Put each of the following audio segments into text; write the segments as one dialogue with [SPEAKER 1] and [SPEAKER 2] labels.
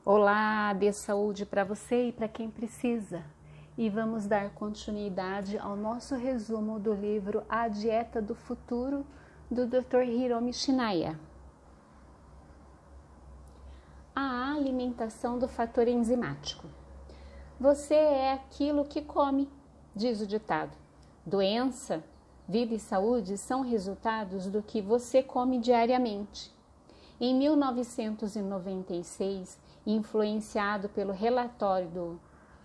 [SPEAKER 1] Olá, dê saúde para você e para quem precisa. E vamos dar continuidade ao nosso resumo do livro A Dieta do Futuro, do Dr. Hiromi Shinaya. A alimentação do fator enzimático. Você é aquilo que come, diz o ditado. Doença, vida e saúde são resultados do que você come diariamente. Em 1996, influenciado pelo relatório do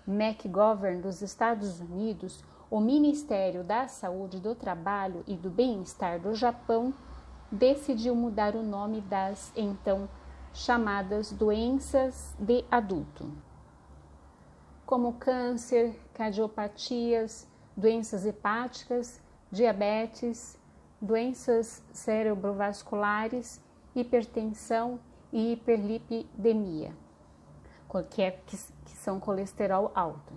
[SPEAKER 1] McGovern dos Estados Unidos, o Ministério da Saúde, do Trabalho e do Bem-Estar do Japão decidiu mudar o nome das então chamadas doenças de adulto, como câncer, cardiopatias, doenças hepáticas, diabetes, doenças cerebrovasculares, hipertensão e hiperlipidemia, que são colesterol alto.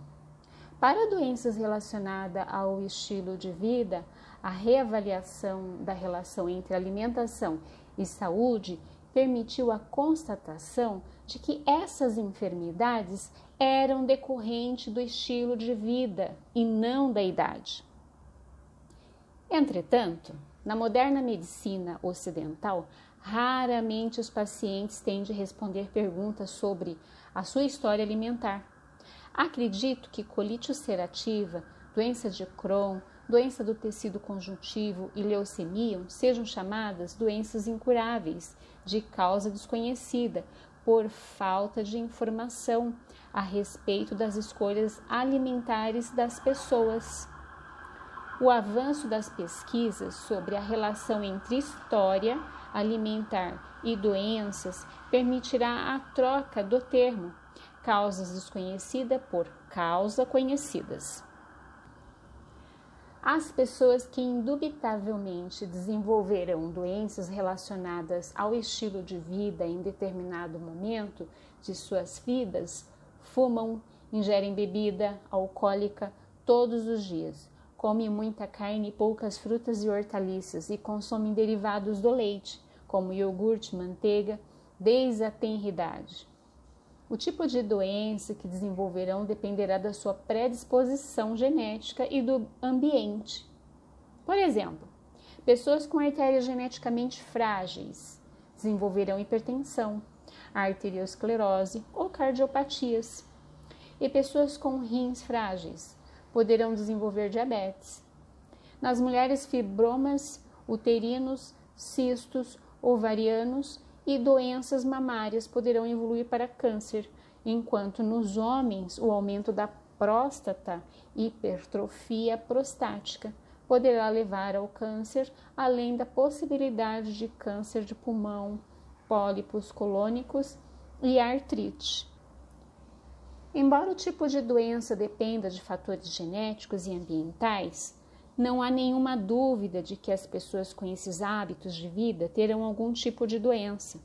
[SPEAKER 1] Para doenças relacionadas ao estilo de vida, a reavaliação da relação entre alimentação e saúde permitiu a constatação de que essas enfermidades eram decorrentes do estilo de vida e não da idade. Entretanto, na moderna medicina ocidental, raramente os pacientes têm de responder perguntas sobre a sua história alimentar. Acredito que colite ulcerativa, doença de Crohn, doença do tecido conjuntivo e leucemia sejam chamadas doenças incuráveis, de causa desconhecida, por falta de informação a respeito das escolhas alimentares das pessoas. O avanço das pesquisas sobre a relação entre história alimentar e doenças permitirá a troca do termo causas desconhecidas por causas conhecidas. As pessoas que indubitavelmente desenvolverão doenças relacionadas ao estilo de vida em determinado momento de suas vidas fumam, ingerem bebida alcoólica todos os dias, comem muita carne e poucas frutas e hortaliças e consomem derivados do leite, como iogurte, manteiga, desde a tenra idade. O tipo de doença que desenvolverão dependerá da sua predisposição genética e do ambiente. Por exemplo, pessoas com artérias geneticamente frágeis desenvolverão hipertensão, arteriosclerose ou cardiopatias, e pessoas com rins frágeis poderão desenvolver diabetes. Nas mulheres, fibromas uterinos, cistos, ovarianos e doenças mamárias poderão evoluir para câncer, enquanto nos homens o aumento da próstata e hipertrofia prostática poderá levar ao câncer, além da possibilidade de câncer de pulmão, pólipos colônicos e artrite. Embora o tipo de doença dependa de fatores genéticos e ambientais, não há nenhuma dúvida de que as pessoas com esses hábitos de vida terão algum tipo de doença.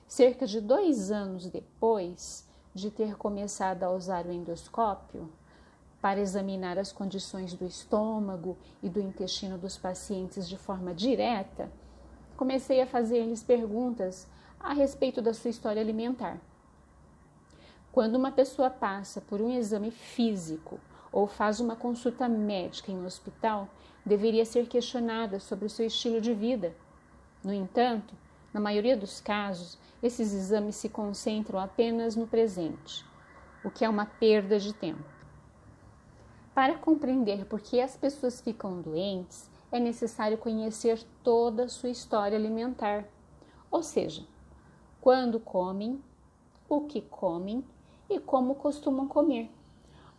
[SPEAKER 1] Cerca de 2 anos depois de ter começado a usar o endoscópio para examinar as condições do estômago e do intestino dos pacientes de forma direta, comecei a fazer-lhes perguntas a respeito da sua história alimentar. Quando uma pessoa passa por um exame físico ou faz uma consulta médica em um hospital, deveria ser questionada sobre o seu estilo de vida. No entanto, na maioria dos casos, esses exames se concentram apenas no presente, o que é uma perda de tempo. Para compreender por que as pessoas ficam doentes, é necessário conhecer toda a sua história alimentar, ou seja, quando comem, o que comem e como costumam comer.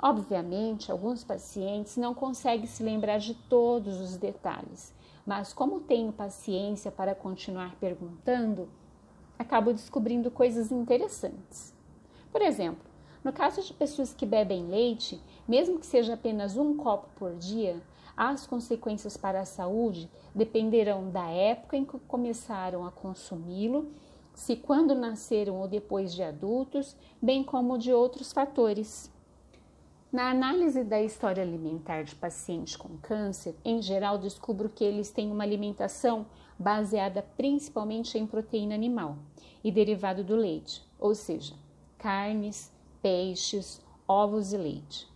[SPEAKER 1] Obviamente, alguns pacientes não conseguem se lembrar de todos os detalhes, mas como tenho paciência para continuar perguntando, acabo descobrindo coisas interessantes. Por exemplo, no caso de pessoas que bebem leite, mesmo que seja apenas 1 copo por dia, as consequências para a saúde dependerão da época em que começaram a consumi-lo, se quando nasceram ou depois de adultos, bem como de outros fatores. Na análise da história alimentar de pacientes com câncer, em geral descubro que eles têm uma alimentação baseada principalmente em proteína animal e derivado do leite, ou seja, carnes, peixes, ovos e leite.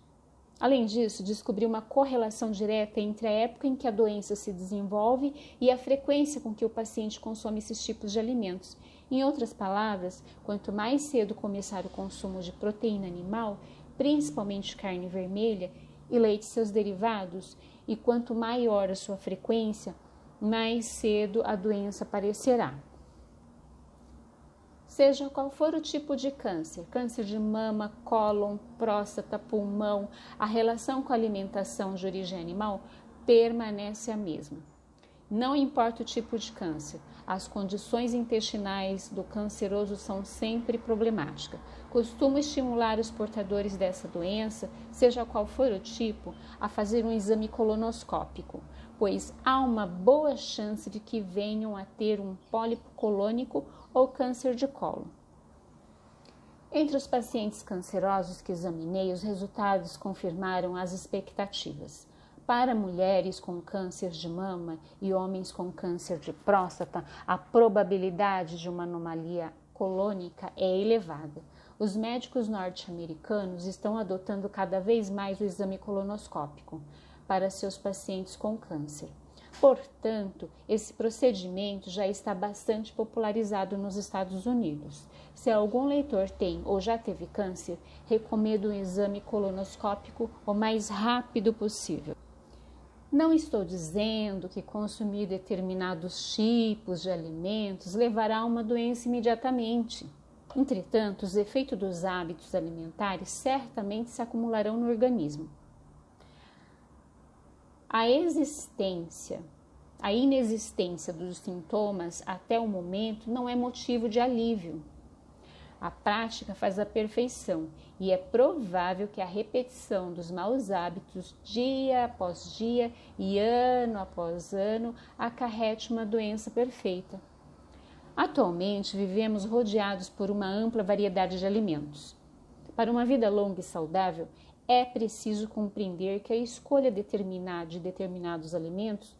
[SPEAKER 1] Além disso, descobriu uma correlação direta entre a época em que a doença se desenvolve e a frequência com que o paciente consome esses tipos de alimentos. Em outras palavras, quanto mais cedo começar o consumo de proteína animal, principalmente carne vermelha e leite e seus derivados, e quanto maior a sua frequência, mais cedo a doença aparecerá. Seja qual for o tipo de câncer, câncer de mama, cólon, próstata, pulmão, a relação com a alimentação de origem animal permanece a mesma. Não importa o tipo de câncer, as condições intestinais do canceroso são sempre problemáticas. Costumo estimular os portadores dessa doença, seja qual for o tipo, a fazer um exame colonoscópico, pois há uma boa chance de que venham a ter um pólipo colônico ou câncer de colo. Entre os pacientes cancerosos que examinei, os resultados confirmaram as expectativas. Para mulheres com câncer de mama e homens com câncer de próstata, a probabilidade de uma anomalia colônica é elevada. Os médicos norte-americanos estão adotando cada vez mais o exame colonoscópico para seus pacientes com câncer. Portanto, esse procedimento já está bastante popularizado nos Estados Unidos. Se algum leitor tem ou já teve câncer, recomendo um exame colonoscópico o mais rápido possível. Não estou dizendo que consumir determinados tipos de alimentos levará a uma doença imediatamente. Entretanto, os efeitos dos hábitos alimentares certamente se acumularão no organismo. A inexistência dos sintomas até o momento não é motivo de alívio. A prática faz a perfeição e é provável que a repetição dos maus hábitos dia após dia e ano após ano acarrete uma doença perfeita. Atualmente vivemos rodeados por uma ampla variedade de alimentos. Para uma vida longa e saudável, é preciso compreender que a escolha de determinados alimentos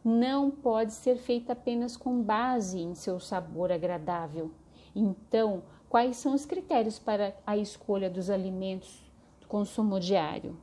[SPEAKER 1] não pode ser feita apenas com base em seu sabor agradável. Então, quais são os critérios para a escolha dos alimentos do consumo diário?